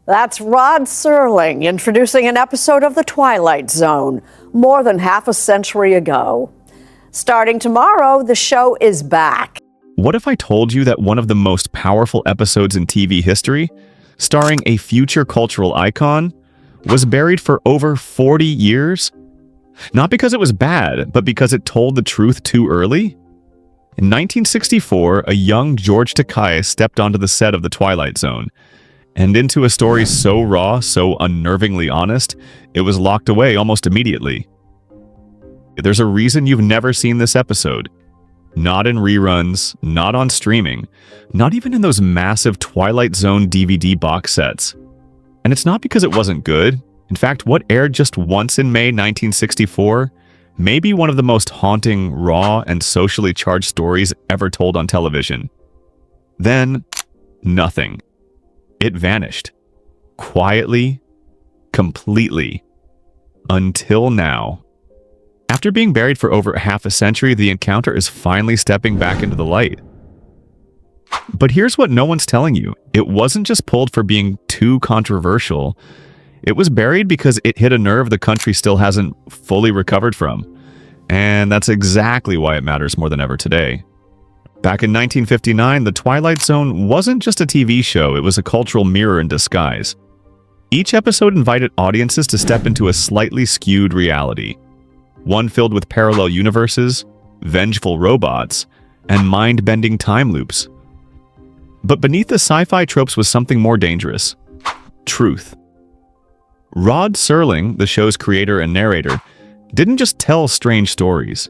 That's Rod Serling introducing an episode of The Twilight Zone more than half a century ago. Starting tomorrow, the show is back. What if I told you that one of the most powerful episodes in TV history, starring a future cultural icon, was buried for over 40 years? Not because it was bad, but because it told the truth too early? In 1964, a young George Takei stepped onto the set of The Twilight Zone, and into a story so raw, so unnervingly honest, it was locked away almost immediately. There's a reason you've never seen this episode. Not in reruns, not on streaming, not even in those massive Twilight Zone DVD box sets. And it's not because it wasn't good. In fact, what aired just once in May 1964 may be one of the most haunting, raw, and socially charged stories ever told on television. Then, nothing. It vanished. Quietly, completely. Until now. After being buried for over half a century, the encounter is finally stepping back into the light. But here's what no one's telling you. It wasn't just pulled for being too controversial. It was buried because it hit a nerve the country still hasn't fully recovered from. And that's exactly why it matters more than ever today. Back in 1959, The Twilight Zone wasn't just a TV show, it was a cultural mirror in disguise. Each episode invited audiences to step into a slightly skewed reality. One filled with parallel universes, vengeful robots, and mind-bending time loops. But beneath the sci-fi tropes was something more dangerous. Truth. Rod Serling, the show's creator and narrator, didn't just tell strange stories.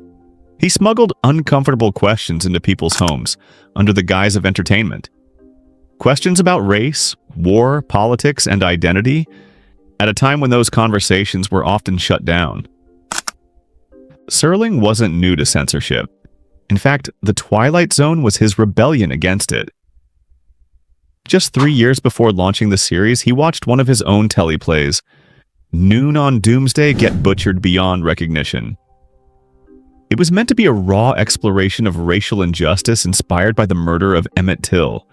He smuggled uncomfortable questions into people's homes under the guise of entertainment. Questions about race, war, politics, and identity at a time when those conversations were often shut down. Serling wasn't new to censorship. In fact, The Twilight Zone was his rebellion against it. Just 3 years before launching the series, he watched one of his own teleplays, Noon on Doomsday Get Butchered Beyond Recognition. It was meant to be a raw exploration of racial injustice inspired by the murder of Emmett Till.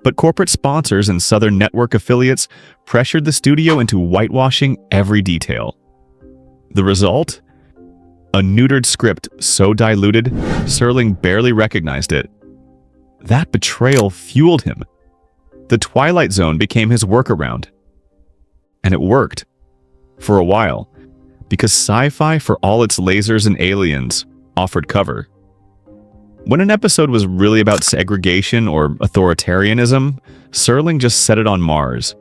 But corporate sponsors and Southern Network affiliates pressured the studio into whitewashing every detail. The result? A neutered script so diluted, Serling barely recognized it. That betrayal fueled him. The Twilight Zone became his workaround. And it worked. For a while. Because sci-fi, for all its lasers and aliens, offered cover. When an episode was really about segregation or authoritarianism, Serling just set it on Mars.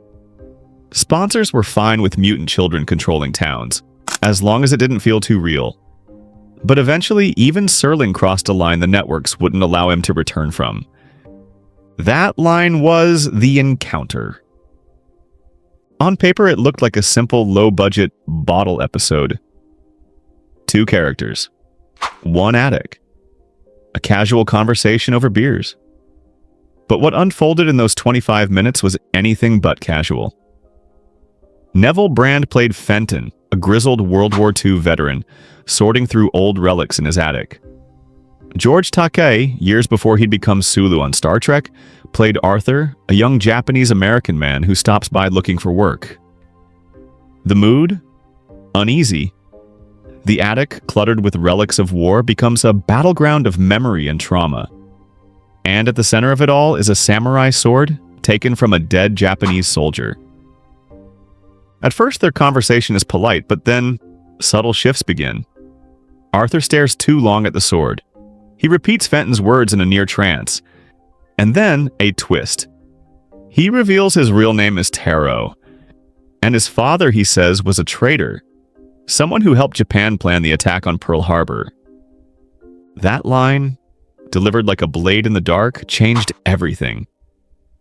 Sponsors were fine with mutant children controlling towns, as long as it didn't feel too real. But eventually, even Serling crossed a line the networks wouldn't allow him to return from. That line was the encounter. On paper, it looked like a simple, low-budget bottle episode. 2 characters. 1 attic. A casual conversation over beers. But what unfolded in those 25 minutes was anything but casual. Neville Brand played Fenton, a grizzled World War II veteran, sorting through old relics in his attic. George Takei, years before he'd become Sulu on Star Trek, played Arthur, a young Japanese-American man who stops by looking for work. The mood? Uneasy. The attic, cluttered with relics of war, becomes a battleground of memory and trauma. And at the center of it all is a samurai sword taken from a dead Japanese soldier. At first, their conversation is polite, but then subtle shifts begin. Arthur stares too long at the sword. He repeats Fenton's words in a near trance. And then, a twist. He reveals his real name is Taro. And his father, he says, was a traitor. Someone who helped Japan plan the attack on Pearl Harbor. That line, delivered like a blade in the dark, changed everything.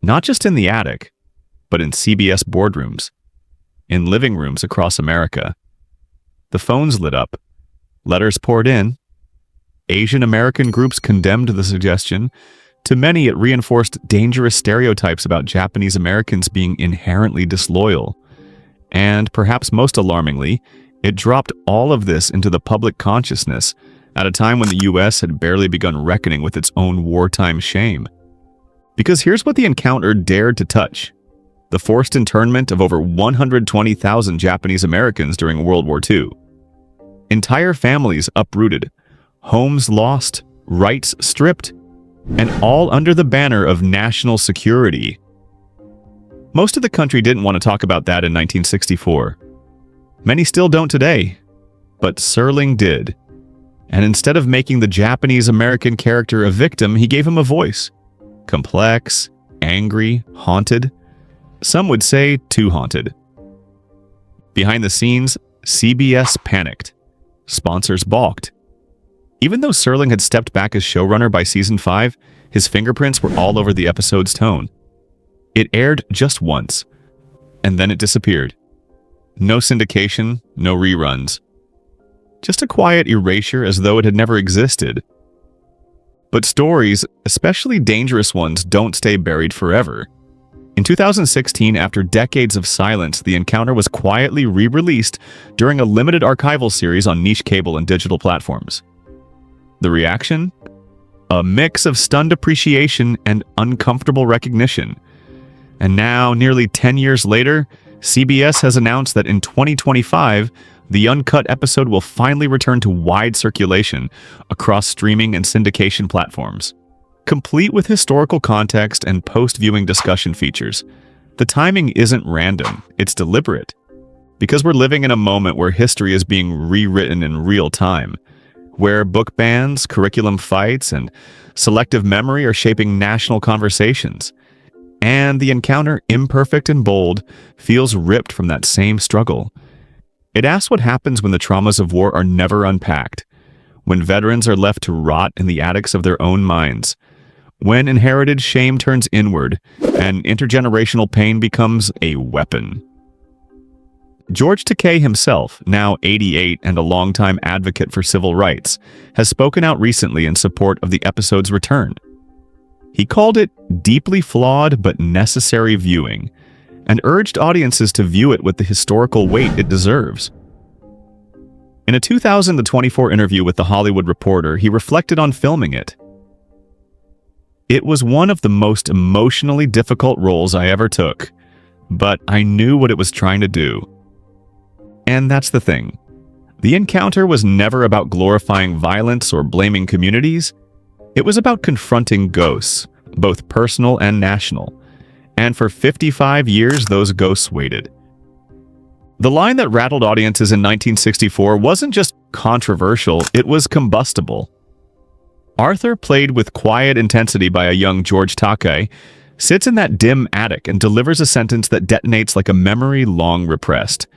Not just in the attic, but in CBS boardrooms. In living rooms across America. The phones lit up. Letters poured in. Asian American groups condemned the suggestion. To many, it reinforced dangerous stereotypes about Japanese Americans being inherently disloyal. And, perhaps most alarmingly, it dropped all of this into the public consciousness at a time when the US had barely begun reckoning with its own wartime shame. Because here's what the encounter dared to touch. the forced internment of over 120,000 Japanese Americans during World War II. Entire families uprooted, homes lost, rights stripped, and all under the banner of national security. Most of the country didn't want to talk about that in 1964. Many still don't today, but Serling did. And instead of making the Japanese American character a victim, he gave him a voice. Complex, angry, haunted. Some would say too haunted. Behind the scenes, CBS panicked. Sponsors balked. Even though Serling had stepped back as showrunner by season 5, his fingerprints were all over the episode's tone. It aired just once, and then it disappeared. No syndication, no reruns. Just a quiet erasure as though it had never existed. But stories, especially dangerous ones, don't stay buried forever. In 2016, after decades of silence, The Encounter was quietly re-released during a limited archival series on niche cable and digital platforms. The reaction? A mix of stunned appreciation and uncomfortable recognition. And now, nearly 10 years later, CBS has announced that in 2025, the uncut episode will finally return to wide circulation across streaming and syndication platforms. Complete with historical context and post-viewing discussion features. The timing isn't random, it's deliberate. Because we're living in a moment where history is being rewritten in real time, where book bans, curriculum fights, and selective memory are shaping national conversations. And The Encounter, imperfect and bold, feels ripped from that same struggle. It asks what happens when the traumas of war are never unpacked, when veterans are left to rot in the attics of their own minds, when inherited shame turns inward and intergenerational pain becomes a weapon. George Takei himself, now 88 and a longtime advocate for civil rights, has spoken out recently in support of the episode's return. He called it deeply flawed but necessary viewing, and urged audiences to view it with the historical weight it deserves. In a 2024 interview with The Hollywood Reporter, he reflected on filming it. It was one of the most emotionally difficult roles I ever took, but I knew what it was trying to do. And that's the thing. The Encounter was never about glorifying violence or blaming communities. It was about confronting ghosts, both personal and national. And for 55 years, those ghosts waited. The line that rattled audiences in 1964 wasn't just controversial, it was combustible. Arthur, played with quiet intensity by a young George Takei, sits in that dim attic and delivers a sentence that detonates like a memory long repressed.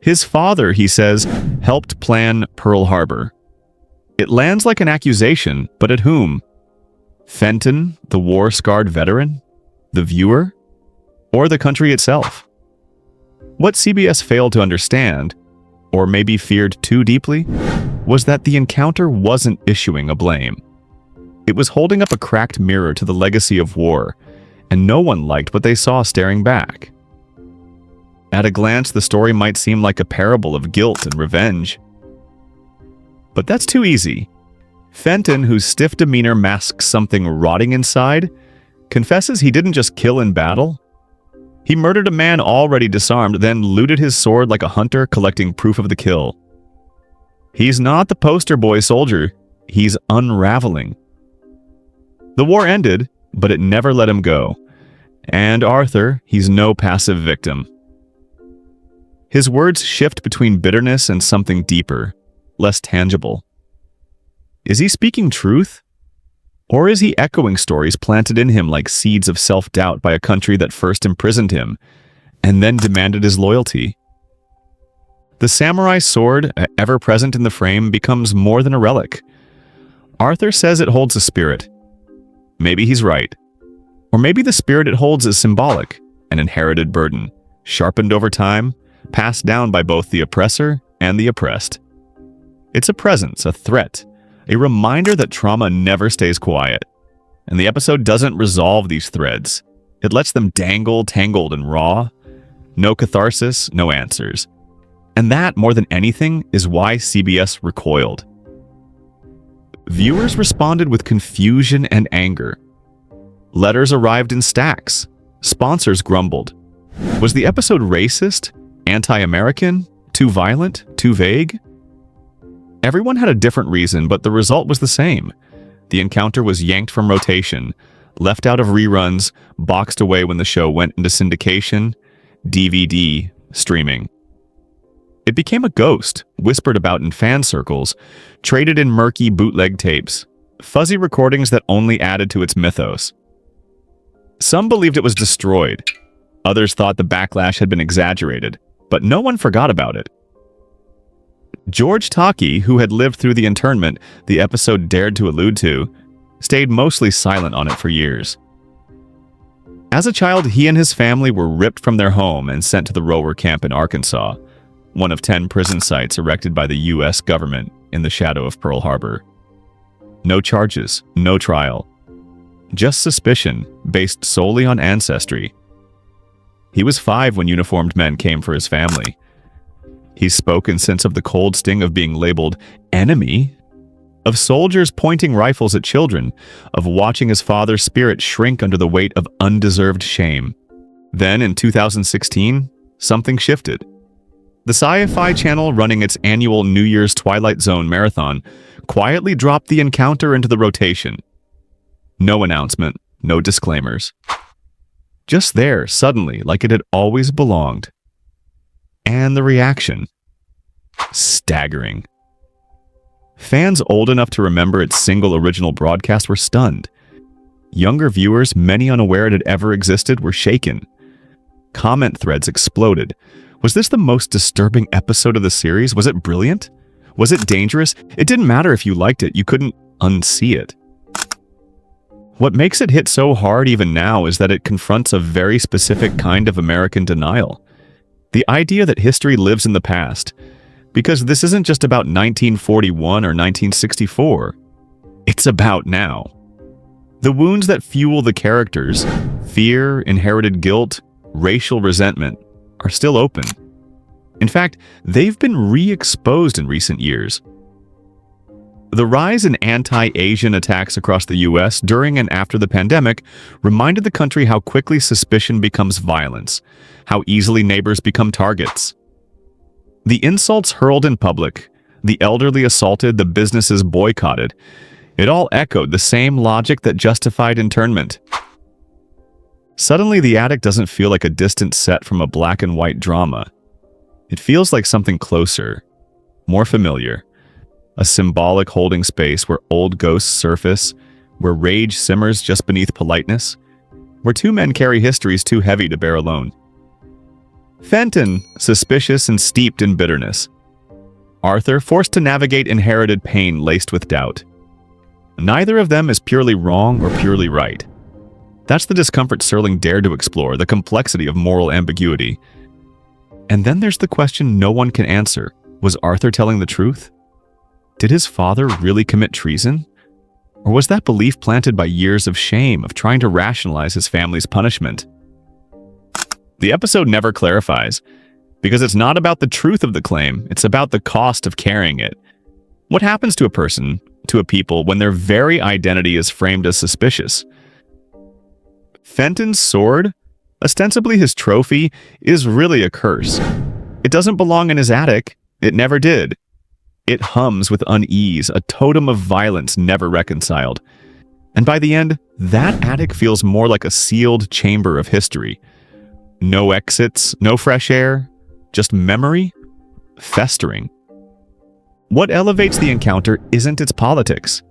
His father, he says, helped plan Pearl Harbor. It lands like an accusation, but at whom? Fenton, the war-scarred veteran? The viewer? Or the country itself? What CBS failed to understand, or maybe feared too deeply, was that The Encounter wasn't issuing a blame. It was holding up a cracked mirror to the legacy of war, and no one liked what they saw staring back. At a glance, the story might seem like a parable of guilt and revenge. But that's too easy. Fenton, whose stiff demeanor masks something rotting inside, confesses he didn't just kill in battle. He murdered a man already disarmed, then looted his sword like a hunter collecting proof of the kill. He's not the poster boy soldier, he's unraveling. The war ended, but it never let him go. And Arthur, he's no passive victim. His words shift between bitterness and something deeper, less tangible. Is he speaking truth? Or is he echoing stories planted in him like seeds of self-doubt by a country that first imprisoned him and then demanded his loyalty? The samurai sword, ever present in the frame, becomes more than a relic. Arthur says it holds a spirit. Maybe he's right. Or maybe the spirit it holds is symbolic, an inherited burden, sharpened over time, passed down by both the oppressor and the oppressed. It's a presence, a threat, a reminder that trauma never stays quiet. And the episode doesn't resolve these threads. It lets them dangle, tangled, and raw. No catharsis, no answers. And that, more than anything, is why CBS recoiled. Viewers responded with confusion and anger. Letters arrived in stacks. Sponsors grumbled. Was the episode racist? Anti-American? Too violent? Too vague? Everyone had a different reason, but the result was the same. The encounter was yanked from rotation, left out of reruns, boxed away when the show went into syndication, DVD, streaming. It became a ghost, whispered about in fan circles, traded in murky bootleg tapes, fuzzy recordings that only added to its mythos. Some believed it was destroyed. Others thought the backlash had been exaggerated, but no one forgot about it. George Takei, who had lived through the internment the episode dared to allude to, stayed mostly silent on it for years. As a child, he and his family were ripped from their home and sent to the Rower Camp in Arkansas, one of 10 prison sites erected by the U.S. government in the shadow of Pearl Harbor. No charges, no trial. Just suspicion, based solely on ancestry. He was 5 when uniformed men came for his family. He spoke in sense of the cold sting of being labeled enemy, of soldiers pointing rifles at children, of watching his father's spirit shrink under the weight of undeserved shame. Then, in 2016, something shifted. The Sci-Fi Channel, running its annual New Year's Twilight Zone marathon, quietly dropped the encounter into the rotation. No announcement, no disclaimers. Just there, suddenly, like it had always belonged. And the reaction. Staggering. Fans old enough to remember its single original broadcast were stunned. Younger viewers, many unaware it had ever existed, were shaken. Comment threads exploded. Was this the most disturbing episode of the series? Was it brilliant? Was it dangerous? It didn't matter if you liked it, you couldn't unsee it. What makes it hit so hard even now is that it confronts a very specific kind of American denial. The idea that history lives in the past. Because this isn't just about 1941 or 1964. It's about now. The wounds that fuel the characters, fear, inherited guilt, racial resentment, are still open. In fact, they've been re-exposed in recent years. The rise in anti-Asian attacks across the U.S. during and after the pandemic reminded the country how quickly suspicion becomes violence, how easily neighbors become targets. The insults hurled in public, the elderly assaulted, the businesses boycotted, it all echoed the same logic that justified internment. Suddenly, the attic doesn't feel like a distant set from a black and white drama. It feels like something closer, more familiar. A symbolic holding space where old ghosts surface, where rage simmers just beneath politeness, where 2 men carry histories too heavy to bear alone. Fenton, suspicious and steeped in bitterness. Arthur, forced to navigate inherited pain laced with doubt. Neither of them is purely wrong or purely right. That's the discomfort Serling dared to explore, the complexity of moral ambiguity. And then there's the question no one can answer. Was Arthur telling the truth? Did his father really commit treason? Or was that belief planted by years of shame, of trying to rationalize his family's punishment? The episode never clarifies, because it's not about the truth of the claim, it's about the cost of carrying it. What happens to a person, to a people, when their very identity is framed as suspicious? Fenton's sword, ostensibly his trophy, is really a curse. It doesn't belong in his attic. It never did. It hums with unease, a totem of violence never reconciled. And by the end, that attic feels more like a sealed chamber of history. No exits, no fresh air, just memory, festering. What elevates the encounter isn't its politics.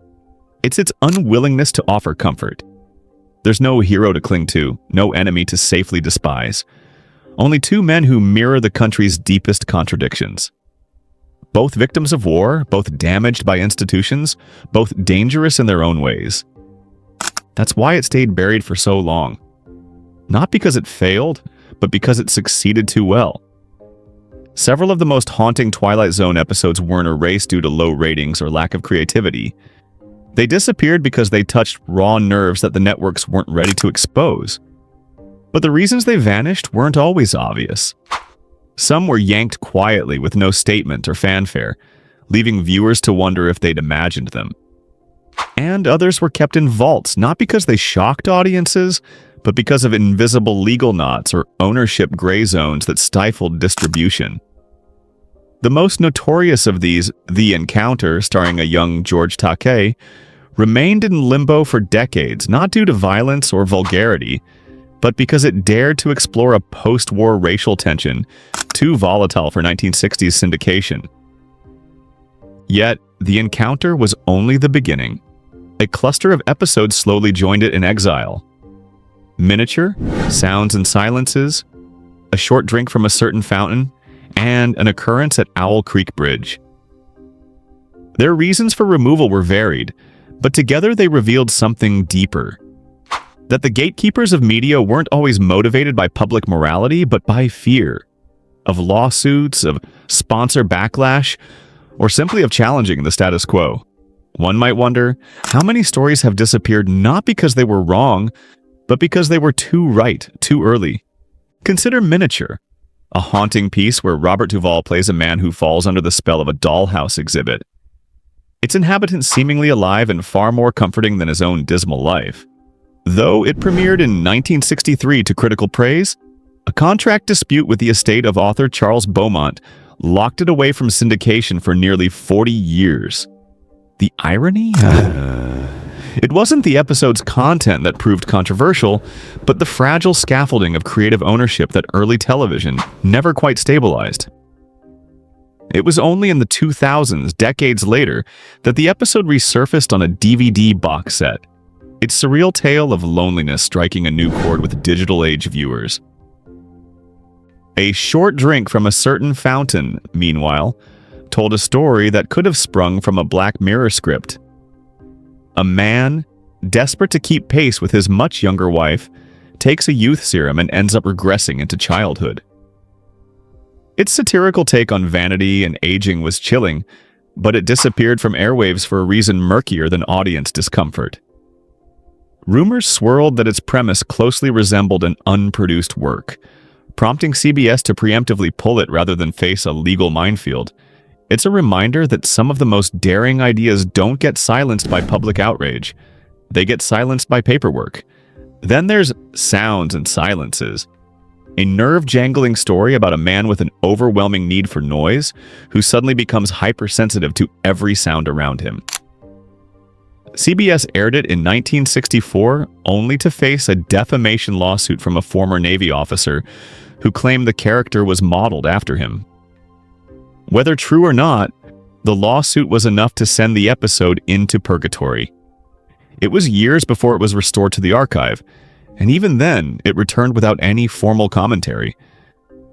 It's its unwillingness to offer comfort. There's no hero to cling to, no enemy to safely despise. Only 2 men who mirror the country's deepest contradictions. Both victims of war, both damaged by institutions, both dangerous in their own ways. That's why it stayed buried for so long. Not because it failed, but because it succeeded too well. Several of the most haunting Twilight Zone episodes weren't erased due to low ratings or lack of creativity. They disappeared because they touched raw nerves that the networks weren't ready to expose. But the reasons they vanished weren't always obvious. Some were yanked quietly with no statement or fanfare, leaving viewers to wonder if they'd imagined them. And others were kept in vaults, not because they shocked audiences, but because of invisible legal knots or ownership gray zones that stifled distribution. The most notorious of these, The Encounter, starring a young George Takei, remained in limbo for decades, not due to violence or vulgarity, but because it dared to explore a post-war racial tension too volatile for 1960s syndication. Yet, The Encounter was only the beginning. A cluster of episodes slowly joined it in exile. Miniature, Sounds and Silences, A Short Drink from a Certain Fountain, and An Occurrence at Owl Creek Bridge. Their reasons for removal were varied, but together they revealed something deeper. That the gatekeepers of media weren't always motivated by public morality, but by fear. Of lawsuits, of sponsor backlash, or simply of challenging the status quo. One might wonder, how many stories have disappeared not because they were wrong, but because they were too right, too early? Consider Miniature, a haunting piece where Robert Duvall plays a man who falls under the spell of a dollhouse exhibit. Its inhabitants seemingly alive and far more comforting than his own dismal life. Though it premiered in 1963 to critical praise, a contract dispute with the estate of author Charles Beaumont locked it away from syndication for nearly 40 years. The irony? It wasn't the episode's content that proved controversial, but the fragile scaffolding of creative ownership that early television never quite stabilized. It was only in the 2000s, decades later, that the episode resurfaced on a DVD box set. Its surreal tale of loneliness striking a new chord with digital age viewers. A Short Drink from a Certain Fountain, meanwhile, told a story that could have sprung from a Black Mirror script. A man, desperate to keep pace with his much younger wife, takes a youth serum and ends up regressing into childhood. Its satirical take on vanity and aging was chilling, but it disappeared from airwaves for a reason murkier than audience discomfort. Rumors swirled that its premise closely resembled an unproduced work, prompting CBS to preemptively pull it rather than face a legal minefield. It's a reminder that some of the most daring ideas don't get silenced by public outrage. They get silenced by paperwork. Then there's Sounds and Silences, a nerve-jangling story about a man with an overwhelming need for noise who suddenly becomes hypersensitive to every sound around him. CBS aired it in 1964 only to face a defamation lawsuit from a former Navy officer who claimed the character was modeled after him. Whether true or not, the lawsuit was enough to send the episode into purgatory. It was years before it was restored to the archive, and even then, it returned without any formal commentary.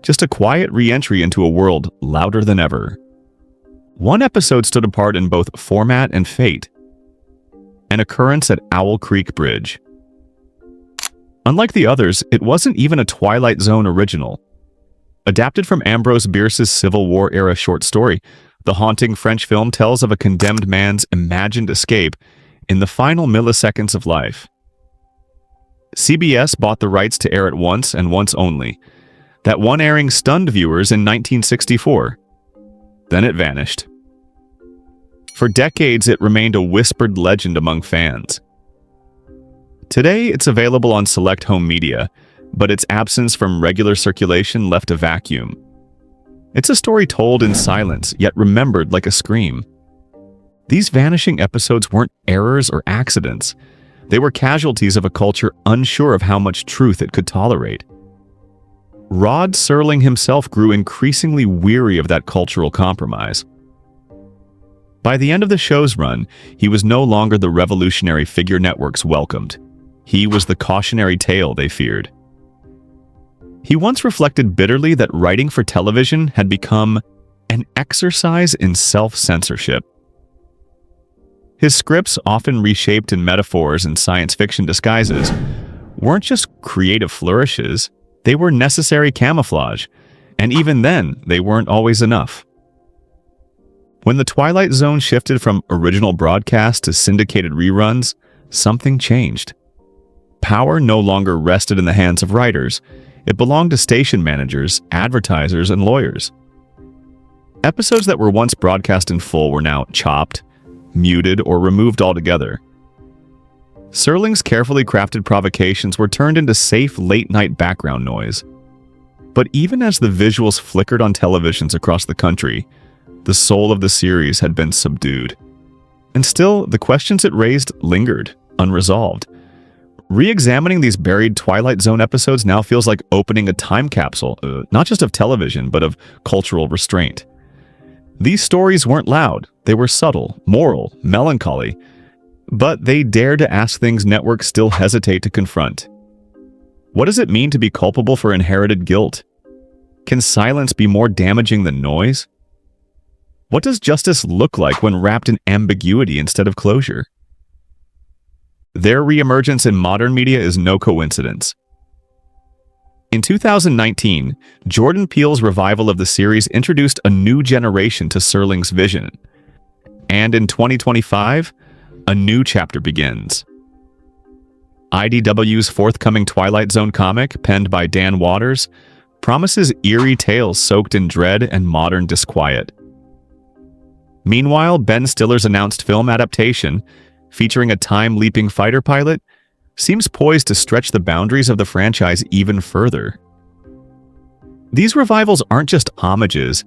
Just a quiet re-entry into a world louder than ever. One episode stood apart in both format and fate. An Occurrence at Owl Creek Bridge. Unlike the others, it wasn't even a Twilight Zone original. Adapted from Ambrose Bierce's Civil War-era short story, the haunting French film tells of a condemned man's imagined escape in the final milliseconds of life. CBS bought the rights to air it once and once only. That one airing stunned viewers in 1964. Then it vanished. For decades, it remained a whispered legend among fans. Today, it's available on select home media, but its absence from regular circulation left a vacuum. It's a story told in silence, yet remembered like a scream. These vanishing episodes weren't errors or accidents. They were casualties of a culture unsure of how much truth it could tolerate. Rod Serling himself grew increasingly weary of that cultural compromise. By the end of the show's run, he was no longer the revolutionary figure networks welcomed. He was the cautionary tale they feared. He once reflected bitterly that writing for television had become an exercise in self-censorship. His scripts, often reshaped in metaphors and science fiction disguises, weren't just creative flourishes, they were necessary camouflage, and even then, they weren't always enough. When the Twilight Zone shifted from original broadcast to syndicated reruns, something changed. Power no longer rested in the hands of writers. It belonged to station managers, advertisers, and lawyers. Episodes that were once broadcast in full were now chopped, muted, or removed altogether. Serling's carefully crafted provocations were turned into safe late-night background noise. But even as the visuals flickered on televisions across the country, the soul of the series had been subdued. And still, the questions it raised lingered, unresolved. Re-examining these buried Twilight Zone episodes now feels like opening a time capsule, not just of television, but of cultural restraint. These stories weren't loud. They were subtle, moral, melancholy, but they dare to ask things networks still hesitate to confront. What does it mean to be culpable for inherited guilt? Can silence be more damaging than noise? What does justice look like when wrapped in ambiguity instead of closure? Their reemergence in modern media is no coincidence. In 2019, Jordan Peele's revival of the series introduced a new generation to Serling's vision. And in 2025, a new chapter begins. IDW's forthcoming Twilight Zone comic, penned by Dan Waters, promises eerie tales soaked in dread and modern disquiet. Meanwhile, Ben Stiller's announced film adaptation, featuring a time-leaping fighter pilot, seems poised to stretch the boundaries of the franchise even further. These revivals aren't just homages,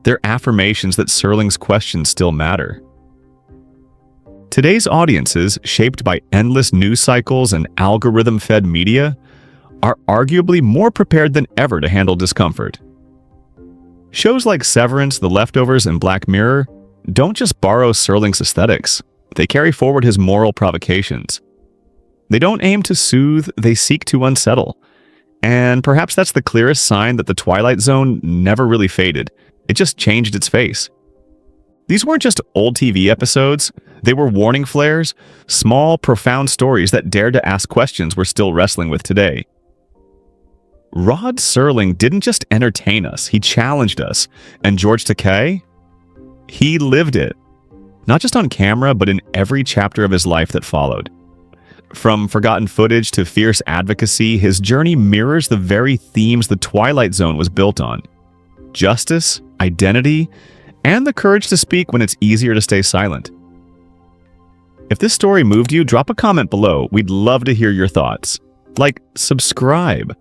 they're affirmations that Serling's questions still matter. Today's audiences, shaped by endless news cycles and algorithm-fed media, are arguably more prepared than ever to handle discomfort. Shows like Severance, The Leftovers, and Black Mirror don't just borrow Serling's aesthetics, they carry forward his moral provocations. They don't aim to soothe, they seek to unsettle. And perhaps that's the clearest sign that the Twilight Zone never really faded. It just changed its face. These weren't just old TV episodes, they were warning flares, small, profound stories that dared to ask questions we're still wrestling with today. Rod Serling didn't just entertain us, he challenged us. And George Takei? He lived it. Not just on camera, but in every chapter of his life that followed. From forgotten footage to fierce advocacy, his journey mirrors the very themes the Twilight Zone was built on. Justice, identity, and the courage to speak when it's easier to stay silent. If this story moved you, drop a comment below. We'd love to hear your thoughts. Like, subscribe.